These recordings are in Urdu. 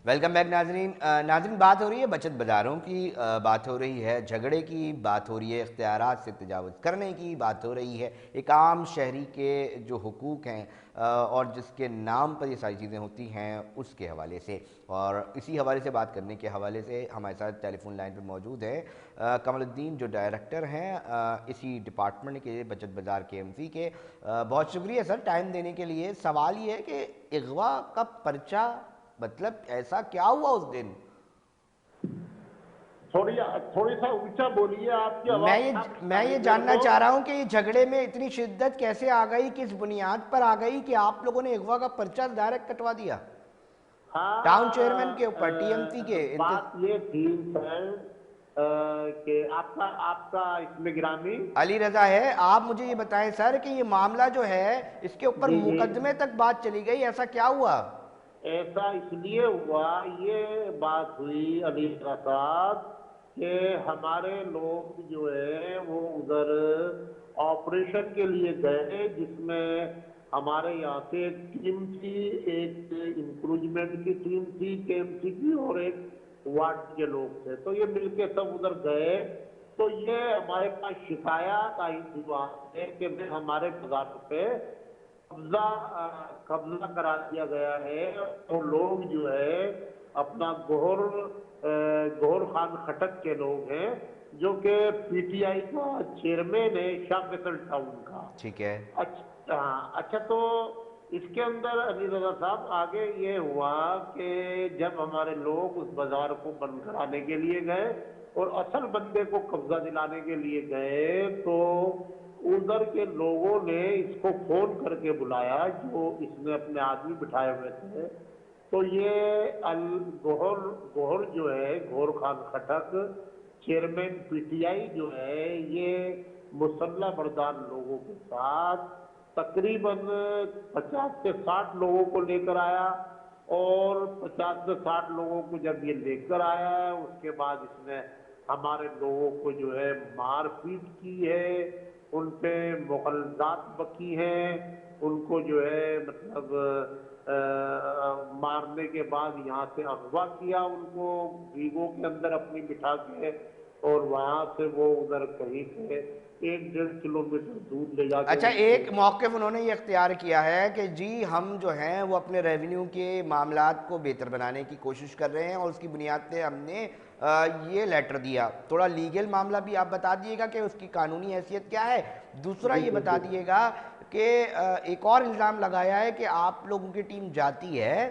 ویلکم بیک ناظرین ناظرین بات ہو رہی ہے بچت بازاروں کی، بات ہو رہی ہے جھگڑے کی، بات ہو رہی ہے اختیارات سے تجاوز کرنے کی، بات ہو رہی ہے ایک عام شہری کے جو حقوق ہیں اور جس کے نام پر یہ ساری چیزیں ہوتی ہیں اس کے حوالے سے، اور اسی حوالے سے بات کرنے کے حوالے سے ہمارے ساتھ ٹیلی فون لائن پہ موجود ہے کمل الدین جو ڈائریکٹر ہیں اسی ڈپارٹمنٹ کے بچت بازار کے ایم سی کے۔ بہت شکریہ سر ٹائم دینے کے لیے۔ سوال یہ ہے کہ اغوا کا پرچہ مطلب ایسا کیا ہوا اس دن؟ تھوڑی سا اونچا بولیے، آپ کی میں آواز یہ کم میں آ یہ رہی میرے جاننا کو۔ چاہ رہا ہوں کہ یہ جھگڑے میں اتنی شدت کیسے آ گئی، کس بنیاد پر آ گئی کہ آپ لوگوں نے اغوا کا پرچہ ڈائریکٹ کٹوا دیا ٹاؤن چیئرمین کے اوپر، ٹی ایم سی کے بات یہ تھی سر کہ آپ کا اس میں گرامی علی رضا ہے۔ آپ مجھے یہ بتائیں سر کہ یہ معاملہ جو ہے اس کے اوپر جی جی، مقدمے تک بات چلی گئی، ایسا کیا ہوا؟ ایسا اس لیے ہوا، یہ بات ہوئی علی صاحب کہ ہمارے لوگ جو ہے وہ ادھر آپریشن کے لیے گئے، جس میں ہمارے یہاں سے ایک ٹیم تھی، ایک انکروجمنٹ کی ٹیم تھی کے ایم سی کی، اور ایک وارڈ کے لوگ تھے، تو یہ مل کے سب ادھر گئے۔ تو یہ ہمارے پاس شکایات آئی تھی وہاں سے کہ ہمارے بازار پہ قبضہ کرا دیا گیا ہے، اور لوگ جو ہے اپنا گوھر خان خٹک کے لوگ ہیں جو کہ پی ٹی آئی کا چیئرمین ہے شاہ فیصل ٹاؤن کا۔ ٹھیک ہے۔ اچھا، تو اس کے اندر علی رضا صاحب آگے یہ ہوا کہ جب ہمارے لوگ اس بازار کو بند کرانے کے لیے گئے اور اصل بندے کو قبضہ دلانے کے لیے گئے، تو ادھر کے لوگوں نے اس کو فون کر کے بلایا، جو اس نے اپنے آدمی بٹھائے ہوئے تھے، تو یہ گوھر جو ہے Gohar Khan Khattak chairman P T I جو ہے، یہ مسلح بردار لوگوں کے ساتھ تقریباً 50 سے 60 لوگوں کو لے کر آیا، اور 50 سے 60 لوگوں کو جب یہ لے کر آیا ہے اس کے بعد اس نے ہمارے لوگوں کو جو ہے مار پیٹ کی ہے، ان پہ مغالطات بکی ہیں، ان کو جو ہے مطلب مارنے کے بعد یہاں سے اغوا کیا، ان کو ریگوں کے اندر اپنی بٹھا کے، اور وہاں سے وہ ادھر کہیں سے 1-1.5 کلومیٹر دور لے جا کے اچھا، ان کو ایک موقف انہوں نے یہ اختیار کیا ہے کہ جی ہم جو ہیں وہ اپنے ریونیو کے معاملات کو بہتر بنانے کی کوشش کر رہے ہیں، اور اس کی بنیاد پہ ہم نے یہ لیٹر دیا۔ تھوڑا لیگل معاملہ بھی آپ بتا دیئے گا کہ اس کی قانونی حیثیت کیا ہے۔ دوسرا جی یہ جی بتا جی دیئے گا کہ ایک اور الزام لگایا ہے کہ آپ لوگوں کی ٹیم جاتی ہے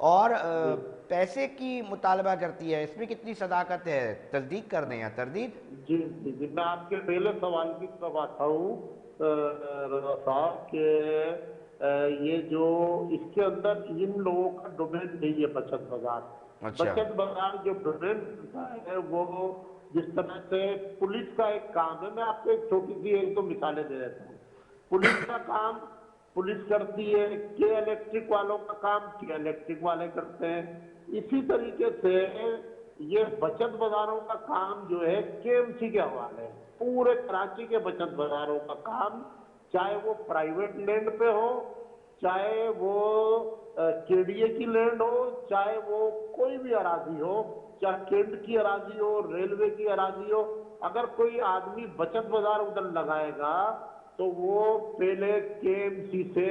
اور جی پیسے کی مطالبہ کرتی ہے، اس میں کتنی صداقت ہے؟ تصدیق کر دیں یا تردید؟ جی جی جی، میں آپ کے پہلے سوال کی طرف آتا ہوں رضا صاحب کہ یہ جو اس کے اندر ان لوگوں کا ڈومین نہیں ہے بچت بازار۔ اچھا بچت بازار جو ڈومین ہوتا ہے وہ جس طرح سے پولیس کا ایک کام ہے، میں آپ کو ایک چھوٹی سی ایک دو مثالیں دے دیتا ہوں۔ پولیس کا کام پولیس کرتی ہے، کے الیکٹرک والوں کا کام کے الیکٹرک والے کرتے ہیں، اسی طریقے سے یہ بچت بازاروں کا کام جو ہے کے ایم سی کے حوالے ہے۔ پورے کراچی کے بچت بازاروں کا کام، چاہے وہ پرائیویٹ لینڈ پہ ہو، چاہے وہ کے ڈی اے کی لینڈ ہو، چاہے وہ کوئی بھی اراضی ہو، چاہے کینٹ کی اراضی ہو، ریلوے کی اراضی ہو، اگر کوئی آدمی بچت بازار ادھر لگائے گا تو وہ پہلے کے ایم سی سے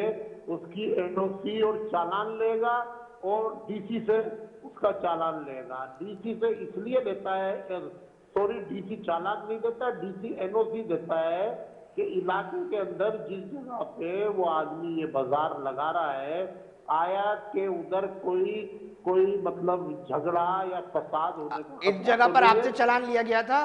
اس کی این او سی اور چالان لے گا، اور ڈی سی سے اس کا چالان لے گا۔ ڈی سی سے اس لیے دیتا ہے، سوری ڈی سی چالان نہیں دیتا، ڈی سی این او سی دیتا ہے کہ علاقے کے اندر جس جگہ پہ وہ آدمی یہ بازار لگا رہا ہے، آیا کہ ادھر کوئی مطلب جھگڑا یا فساد ہونے کا اس خطرہ جگہ تو پر نہیں آپ ہے۔ سے چالان لیا گیا تھا؟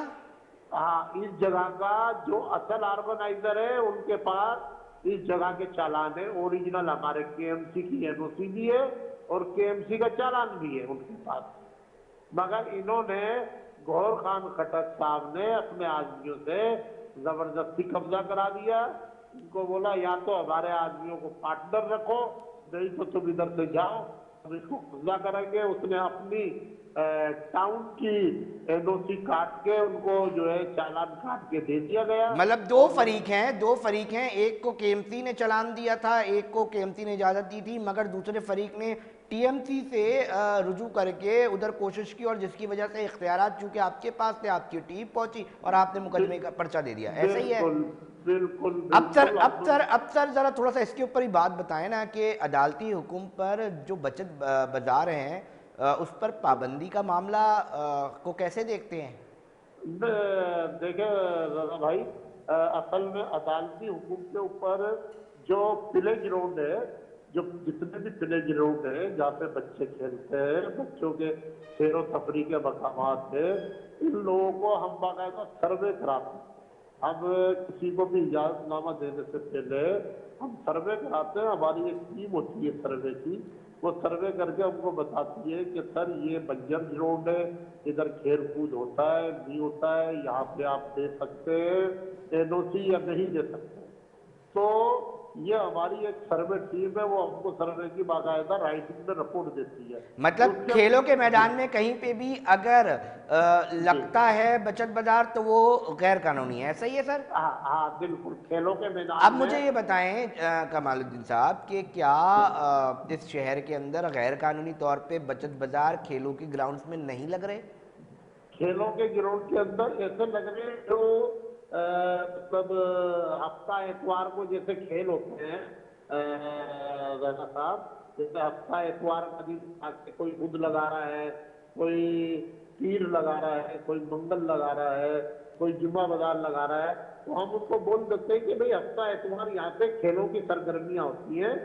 ہاں، اس جگہ کا جو اصل آرگنائزر ہے ان کے پاس اس جگہ کے چالان ہے، اوریجنل ہمارے کے ایم سی کی این او سی بھی ہے اور کے ایم سی کا چالان بھی ہے ان کے پاس، مگر انہوں نے گوھر خان خٹک صاحب نے اپنے آدمیوں سے زبردستی قبضہ کرا دیا۔ ان کو بولا یا تو ہمارے آدمیوں کو پارٹنر رکھو، نہیں تو تم ادھر سے جاؤ، ہم اس کو قبضہ کریں گے۔ اس نے اپنی ٹاؤن کی این او سی کاٹ کے ان کو جو ہے چالان کاٹ کے دے دیا گیا، مطلب اور دو فریق ہیں، ایک کو کے ایم سی نے چلان دیا تھا، ایک کو کے ایم سی نے اجازت دی تھی، مگر دوسرے فریق نے TMC سے رجوع کر کے ادھر کوشش کی اور جس کی وجہ سے اختیارات چونکہ آپ کے پاس تھے، آپ کی ٹیم پہنچی اور آپ نے مقدمے کا پرچہ دے دیا، ایسا ہی ہے؟ بالکل اب سر ذرا تھوڑا سا اس کے اوپر ہی بات بتائیں نا کہ عدالتی حکم پر جو بچت بازار ہیں اس پر پابندی کا معاملہ کو کیسے دیکھتے ہیں؟ دیکھیں رضا بھائی، اصل میں عدالتی حکم کے اوپر جو پلے گراؤنڈ ہے، جو جتنے بھی پلے گراؤنڈ ہیں جہاں پہ بچے کھیلتے ہیں، بچوں کے سیر و تفریح کے مقامات ہیں، ان لوگوں کو ہم باقاعدہ سروے کراتے ہیں۔ اب کسی کو بھی اجازت نامہ دینے سے پہلے ہم سروے کراتے ہیں، ہماری ایک ٹیم ہوتی ہے سروے کی، وہ سروے کر کے ہم کو بتاتی ہے کہ سر یہ بنجر گراؤنڈ ہے، ادھر کھیل کود ہوتا ہے نہیں ہوتا ہے، یہاں پہ آپ دے سکتے ہیں NOC یا نہیں دے سکتے۔ تو یہ ہماری ایک سروے ٹیم ہے، وہ ہم کو سروے کی باقاعدہ رائٹنگ میں رپورٹ دیتی ہے۔ مطلب اس کے کھیلوں کے میدان میں کہیں پہ بھی اگر لگتا ہے بچت بازار تو وہ غیر قانونی ہے، ایسا ہی ہے سر؟ ہاں بالکل، کھیلوں کے میدان اب میں۔ مجھے یہ بتائیں کمال الدین صاحب کہ کیا اس شہر کے اندر غیر قانونی طور پہ بچت بازار کھیلوں کے گراؤنڈز میں نہیں لگ رہے؟ کھیلوں کے گراؤنڈ کے اندر ایسے لگ رہے ہیں جو مطلب ہفتہ اتوار کو جیسے کھیل ہوتے ہیں رضا صاحب، جیسے ہفتہ اتوار کا دن آ کے کوئی بدھ لگا رہا ہے، کوئی پیر لگا رہا ہے، کوئی منگل لگا رہا ہے، کوئی جمعہ بازار لگا رہا ہے، تو ہم اس کو بول دیتے ہیں کہ بھئی ہفتہ اتوار یہاں پہ کھیلوں کی سرگرمیاں ہوتی ہیں،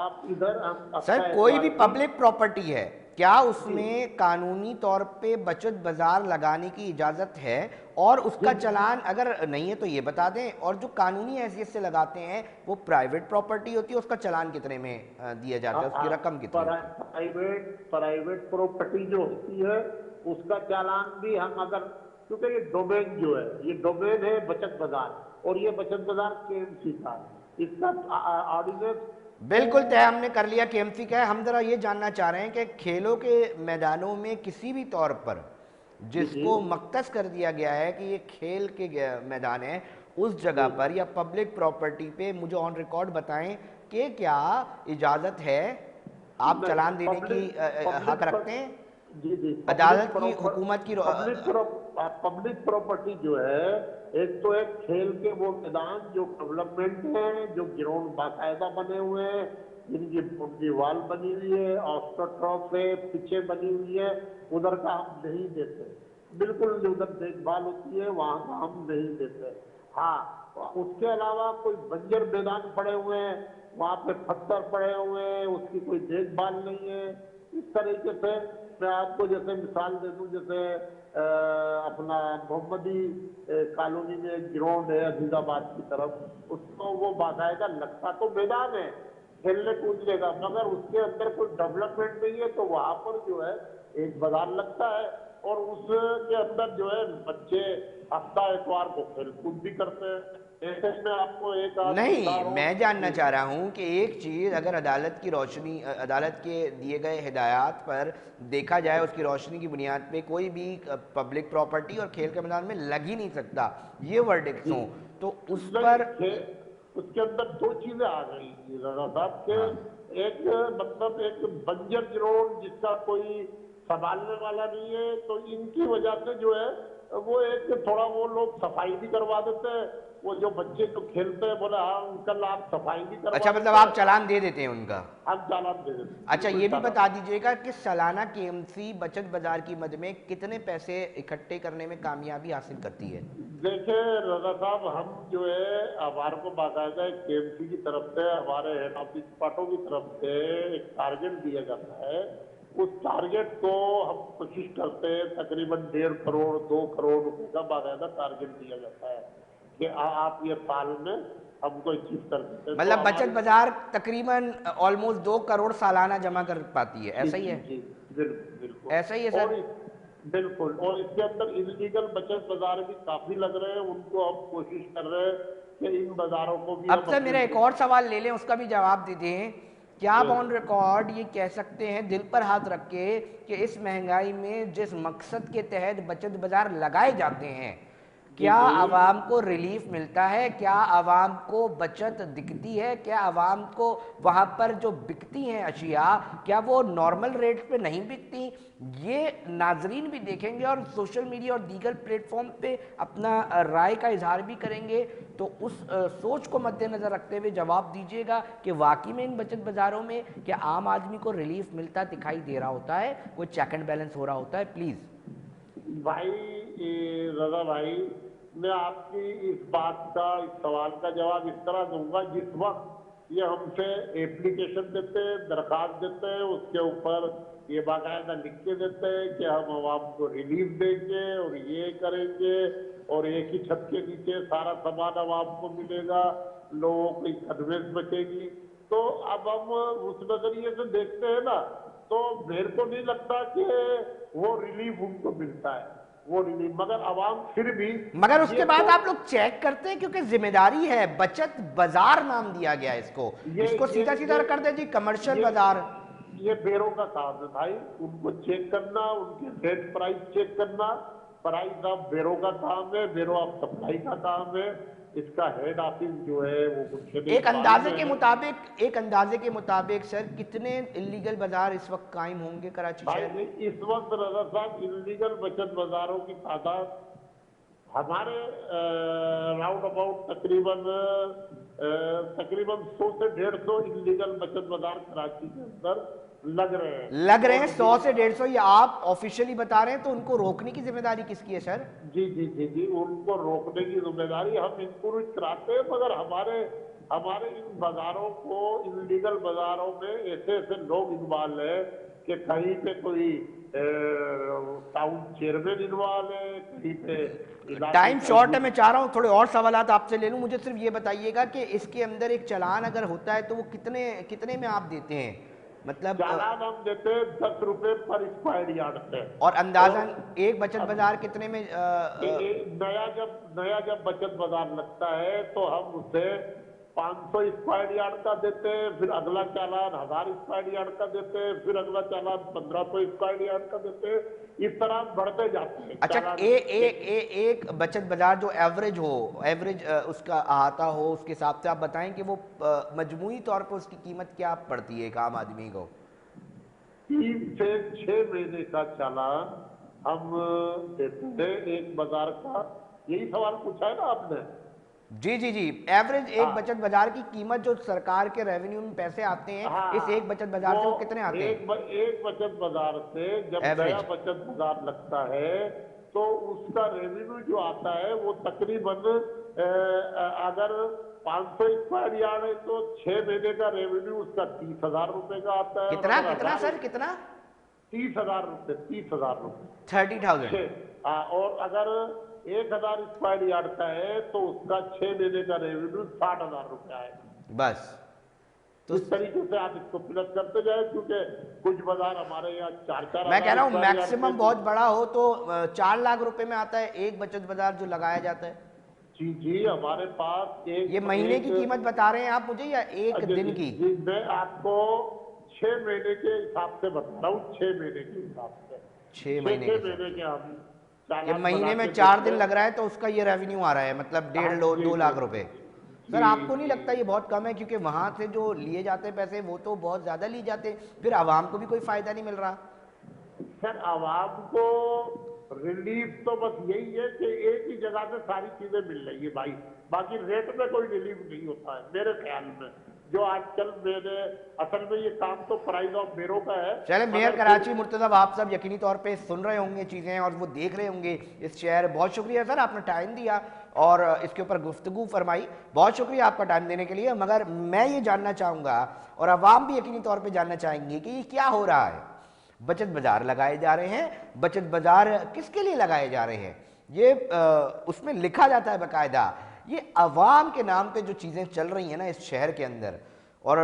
آپ ادھر سر ہفتہ کوئی اتوار بھی کی۔ پبلک پراپرٹی ہے، کیا اس جی میں قانونی طور پہ بچت بازار لگانے کی اجازت ہے؟ اور اس کا چلان اگر نہیں ہے تو یہ بتا دیں، اور جو قانونی حیثیت سے لگاتے ہیں وہ پرائیویٹ پراپرٹی ہوتی ہے، اس کا چلان کتنے میں دیا جاتا ہے، اس کی رقم کتنی ہوتی ہے؟ پرائیویٹ پراپرٹی جو ہوتی ہے اس کا چالان بھی ہم اگر، کیونکہ یہ ڈومین جو ہے، یہ ڈومین ہے بچت بازار، اور یہ بچت بازار KMC کا، اس کا آرڈیننس بالکل طے ہم نے کر لیا KMC کا ہے۔ ہم ذرا یہ جاننا چاہ رہے ہیں کہ کھیلوں کے میدانوں میں کسی بھی طور پر جی جس جی کو مختص کر دیا گیا ہے کہ یہ کھیل کے میدان ہے، اس جگہ جی پر یا پبلک پراپرٹی پہ مجھے آن ریکارڈ بتائیں کہ کیا اجازت ہے، آپ چلان دینے کی حق رکھتے ہیں؟ جی جی عدالت کی، حکومت کی پبلک پراپرٹی جو ہے، ایک تو ایک کھیل کے وہ میدان جو ڈیولپمنٹ ہیں، جو گراؤنڈ باقاعدہ بنے ہوئے ہیں، جن کی باؤنڈری وال بنی ہوئی ہے، آسٹروٹراف ہے، پچیں بنی ہوئی ہے، ادھر کا ہم نہیں دیتے، بالکل ادھر دیکھ بھال ہوتی ہے، وہاں کا ہم نہیں دیتے۔ ہاں اس کے علاوہ کوئی بنجر میدان پڑے ہوئے ہیں، وہاں پہ پتھر پڑے ہوئے ہیں، اس کی کوئی دیکھ بھال نہیں ہے، اس طریقے سے میں آپ کو جیسے مثال دے دوں، جیسے اپنا محمدی کالونی میں ایک گراؤنڈ ہے عزیز آباد کی طرف، اس کو وہ باقاعدہ لگتا تو میدان ہے کھیلنے کودنے کا، مگر اس کے اندر کوئی ڈیولپمنٹ نہیں ہے، تو وہاں پر جو ہے ایک بازار لگتا ہے، اور اس کے اندر جو ہے بچے ہفتہ اتوار کو کھیل کود بھی کرتے ہیں۔ ایسے میں آپ کو ایک آدھ نہیں، مثال ہو۔ میں جاننا چاہ رہا ہوں کہ ایک چیز اگر عدالت کی روشنی، عدالت کے دیے گئے ہدایات پر دیکھا جائے، اس کی روشنی کی بنیاد پہ کوئی بھی پبلک پراپرٹی اور کھیل کے میدان میں لگ ہی نہیں سکتا، یہ ورڈکٹس ہوں تو اس پر اس کے اندر دو چیزیں آ گئی رضا صاحب کے، ہاں ایک مطلب ایک بنجر گراؤنڈ جس کا کوئی سنبھالنے والا نہیں ہے، تو ان کی وجہ سے جو ہے وہ ایک تھوڑا وہ لوگ صفائی بھی کروا دیتے ہیں، وہ جو بچے جو کھیلتے ہیں بولے ہاں انکل آپ صفائی بھی کروا اچھا، مطلب دیتے آپ ہیں، چلان دے دیتے ہیں ان کا؟ ہم چالان دے دیتے ہیں۔ اچھا بالکل یہ بھی چالان۔ بتا دیجئے گا کہ سالانہ KMC بچت بازار کی مد میں کتنے پیسے اکٹھے کرنے میں کامیابی حاصل کرتی ہے؟ دیکھیں رضا صاحب، ہم جو ہے ہمارے کو باقاعدہ KMC کی طرف سے، ہمارے ہیڈ آفس پاٹوں کی طرف سے ایک ٹارگیٹ دیا جاتا ہے، اس ٹارگیٹ کو ہم کوشش کرتے ہیں تقریباً 1.5 کروڑ 2 کروڑ روپے کا باقاعدہ ٹارگیٹ دیا جاتا ہے کہ آپ یہ سال میں ہم کو اچیو کر دیتے ہیں، تو مطلب بچت ہماری بازار تقریباً آلموسٹ 2 کروڑ سالانہ جمع کر پاتی ہے، جی ایسا ہی جی ہے؟ جی بالکل بالکل، ایسا ہی ہے سر؟ بالکل، اور اس کے اندر انلیگل بچت بازار بھی کافی لگ رہے ہیں، ان کو ہم کوشش کر رہے ہیں کہ ان بازاروں کو بھی اب ہم سر اپنے میرا ایک اور سوال لے لیں، اس کا بھی جواب دے دیں۔ کیا آپ جی آن ریکارڈ یہ کہہ سکتے ہیں دل پر ہاتھ رکھ کے کہ اس مہنگائی میں جس مقصد کے تحت بچت بازار لگائے جاتے ہیں کیا عوام کو ریلیف ملتا ہے؟ کیا عوام کو بچت دکھتی ہے؟ کیا عوام کو وہاں پر جو بکتی ہیں اشیاء کیا وہ نارمل ریٹ پہ نہیں بکتی؟ یہ ناظرین بھی دیکھیں گے اور سوشل میڈیا اور دیگر پلیٹ فارم پہ اپنا رائے کا اظہار بھی کریں گے، تو اس سوچ کو مد نظر رکھتے ہوئے جواب دیجیے گا کہ واقعی میں ان بچت بازاروں میں کیا عام آدمی کو ریلیف ملتا دکھائی دے رہا ہوتا ہے، کوئی چیک اینڈ بیلنس ہو رہا ہوتا ہے؟ پلیز بھائی رضا بھائی، میں آپ کی اس بات کا، اس سوال کا جواب اس طرح دوں گا، جس وقت یہ ہم سے ایپلیکیشن دیتے ہیں، درخواست دیتے ہیں، اس کے اوپر یہ باقاعدہ لکھ کے دیتے ہیں کہ ہم عوام کو ریلیف دیں گے اور یہ کریں گے اور ایک ہی چھت کے نیچے سارا سامان عوام کو ملے گا، لوگوں کی کنوینس بچے گی، تو اب ہم اس نظریے سے دیکھتے ہیں نا، تو میرے کو نہیں لگتا کہ وہ ریلیف ان کو ملتا ہے، وہ ریلیف، مگر عوام پھر بھی مگر اس کے بعد آپ لوگ چیک کرتے ہیں، کیونکہ ذمہ داری ہے، بچت بازار نام دیا گیا اس کو سیدھا سیدھا کر دیں جی کمرشل بازار۔ یہ بیروں کا کام ہے بھائی، ان کو چیک کرنا، ان کے ریٹ پرائز چیک کرنا، پرائز آف بیرو کا کام ہے، بیرو آف سپلائی کا کام ہے، اس کا ہیڈ آفس جو ہے وہ ایک اندازے کے مطابق سر کتنے انلیگل بازار اس وقت قائم ہوں گے کراچی شہر میں؟ بھائی اس وقت رضا صاحب انلیگل بچت بازاروں کی تعداد ہمارے راؤنڈ اباؤٹ تقریباً 100 سے 150 انلیگل بچت بازار کراچی کے اندر لگ رہے ہیں 100 سے 150، یہ آپ آفیشلی بتا رہے ہیں، تو ان کو روکنے کی ذمہ داری کس کی ہے سر؟ جی جی جی جی، ان کو روکنے کی ذمہ داری ہم انکوریج کراتے ہیں، مگر ہمارے ان بازاروں کو، انلیگل بازاروں میں ایسے لوگ انوالو ہیں کہ کہیں پہ کوئی ٹاؤن چیئرمین انوالو ہے، کہیں پہ ٹائم شارٹ ہے، میں چاہ رہا ہوں تھوڑے اور سوالات آپ سے لے لوں، مجھے صرف یہ بتائیے گا کہ اس کے اندر ایک چلان اگر ہوتا ہے تو وہ کتنے میں آپ دیتے ہیں؟ مطلب چالان ہم دیتے ہیں 10 روپے پر اسکوائر یارڈ سے، اور اندازاً ایک بچت بازار کتنے میں؟ نیا جب بچت بازار لگتا ہے تو ہم اسے 500 اسکوائر یارڈ کا دیتے ہیں، پھر اگلا چالان 1000 اسکوائر یارڈ کا دیتے ہیں، پھر اگلا چالان 1500 اسکوائر یارڈ کا دیتے ہیں، اس طرح بڑھتے جاتے ہیں۔ اچھا، ایک بچت بازار جو ایوریج اس کا احاطہ ہو، اس کے حساب سے آپ بتائیں کہ وہ مجموعی طور پر اس کی قیمت کیا پڑتی ہے ایک عام آدمی کو؟ 3 سے 6 مہینے کا چالان ہم دیتے ہیں ایک بازار کا، یہی سوال پوچھا ہے نا آپ نے؟ جی جی جی، ایوریج ایک بچت بازار کی قیمت جو سرکار کے ریونیو میں پیسے آتے ہیں اس ایک بچت بازار سے وہ کتنے آتے ہیں؟ ایک بچت بازار سے جب نیا بچت بازار لگتا ہے تو اس کا ریونیو جو آتا ہے وہ تقریباً اگر 500 اسکوائر یارڈ ہے تو 6 مہینے کا ریونیو اس کا 30,000 روپے کا آتا ہے۔ کتنا سر، کتنا؟ 30,000 روپے، 30,000 روپے، 30,000۔ اور اگر 1,000 اسکوائر یارڈ کا ہے تو اس کا 6 مہینے کا ریونیو 60,000 روپے آئے گا۔ بس تو اس طریقے سے آپ اس کو پلس کرتے جائیں، کیونکہ کچھ بازار ہمارے یہاں 4,000 میں کہہ رہا ہوں میکسیمم بہت بڑا ہو تو 4 لاکھ روپے میں آتا ہے ایک بچت بازار جو لگایا جاتا ہے۔ جی جی، ہمارے پاس یہ مہینے کی قیمت بتا رہے ہیں آپ مجھے یا ایک دن کی؟ جی میں آپ کو 6 مہینے کے حساب سے بتا رہا ہوں، 6 مہینے کے حساب سے، 6 مہینے کے ہم یہ مہینے میں 4 دن لگ رہا ہے تو اس کا یہ ریونیو آ رہا ہے، مطلب 2 لاکھ روپے۔ سر آپ کو نہیں لگتا یہ بہت کم ہے؟ کیونکہ وہاں سے جو لیے جاتے پیسے وہ تو بہت زیادہ لیے جاتے، پھر عوام کو بھی کوئی فائدہ نہیں مل رہا۔ سر عوام کو ریلیف تو بس یہی ہے کہ ایک ہی جگہ سے ساری چیزیں مل رہی ہے بھائی، باقی ریٹ میں کوئی ریلیف نہیں ہوتا ہے میرے خیال میں، جو آج کل اصل میں یہ کام تو پرائز آف بیرو کا ہے۔ چلے میئر کراچی مرتضی آپ سب یقینی طور پہ سن رہے ہوں گے چیزیں اور وہ دیکھ رہے ہوں گے اس شہر، بہت شکریہ سر آپ نے ٹائم دیا اور اس کے اوپر گفتگو فرمائی، بہت شکریہ آپ کا ٹائم دینے کے لیے۔ مگر میں یہ جاننا چاہوں گا اور عوام بھی یقینی طور پہ جاننا چاہیں گے کہ یہ کیا ہو رہا ہے؟ بچت بازار لگائے جا رہے ہیں، بچت بازار کس کے لیے لگائے جا رہے ہیں؟ یہ اس میں لکھا جاتا ہے باقاعدہ، یہ عوام کے نام پہ جو چیزیں چل رہی ہیں نا اس شہر کے اندر، اور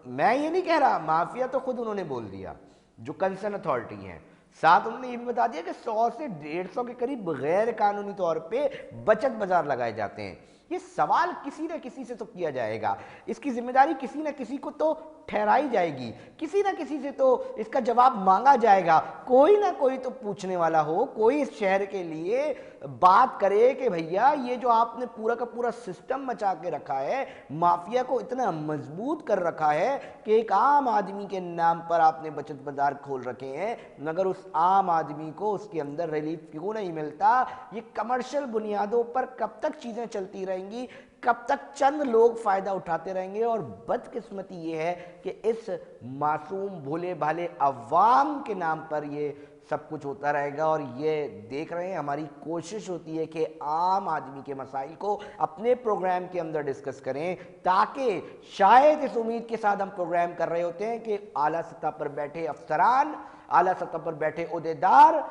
میں یہ نہیں کہہ رہا، مافیا تو خود انہوں نے بول دیا جو کنسرن اتھارٹی ہیں، ساتھ انہوں نے یہ بھی بتا دیا کہ 100 سے 150 کے قریب غیر قانونی طور پہ بچت بازار لگائے جاتے ہیں۔ یہ سوال کسی نہ کسی سے تو کیا جائے گا، اس کی ذمہ داری کسی نہ کسی کو تو ٹھہرائی جائے گی، کسی نہ کسی سے تو اس کا جواب مانگا جائے گا، کوئی نہ کوئی تو پوچھنے والا ہو، کوئی اس شہر کے لیے بات کرے کہ بھیا یہ جو آپ نے پورا کا پورا سسٹم مچا کے رکھا ہے، مافیا کو اتنا مضبوط کر رکھا ہے کہ ایک عام آدمی کے نام پر آپ نے بچت بازار کھول رکھے ہیں، مگر اس عام آدمی کو اس کے اندر ریلیف کیوں نہیں ملتا؟ یہ کمرشل بنیادوں پر کب تک چیزیں چلتی رہیں گی؟ کب تک چند لوگ فائدہ اٹھاتے رہیں گے؟ اور بدقسمتی یہ ہے کہ اس معصوم بھولے بھالے عوام کے نام پر یہ سب کچھ ہوتا رہے گا، اور یہ دیکھ رہے ہیں ہماری کوشش ہوتی ہے کہ عام آدمی کے مسائل کو اپنے پروگرام کے اندر ڈسکس کریں، تاکہ شاید اس امید کے ساتھ ہم پروگرام کر رہے ہوتے ہیں کہ اعلیٰ سطح پر بیٹھے افسران، اعلیٰ سطح پر بیٹھے عہدیدار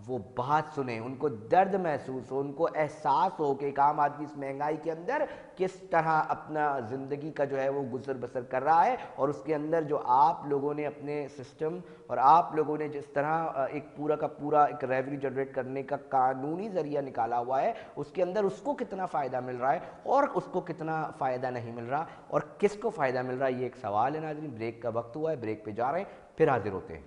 وہ بات سنیں، ان کو درد محسوس ہو، ان کو احساس ہو کہ ایک عام آدمی اس مہنگائی کے اندر کس طرح اپنا زندگی کا جو ہے وہ گزر بسر کر رہا ہے، اور اس کے اندر جو آپ لوگوں نے اپنے سسٹم اور آپ لوگوں نے جس طرح ایک پورا کا پورا ایک ریونیو جنریٹ کرنے کا قانونی ذریعہ نکالا ہوا ہے، اس کے اندر اس کو کتنا فائدہ مل رہا ہے اور اس کو کتنا فائدہ نہیں مل رہا، اور کس کو فائدہ مل رہا ہے، یہ ایک سوال ہے۔ ناظرین، بریک کا وقت ہوا ہے، بریک پہ جا رہے ہیں، پھر حاضر ہوتے ہیں۔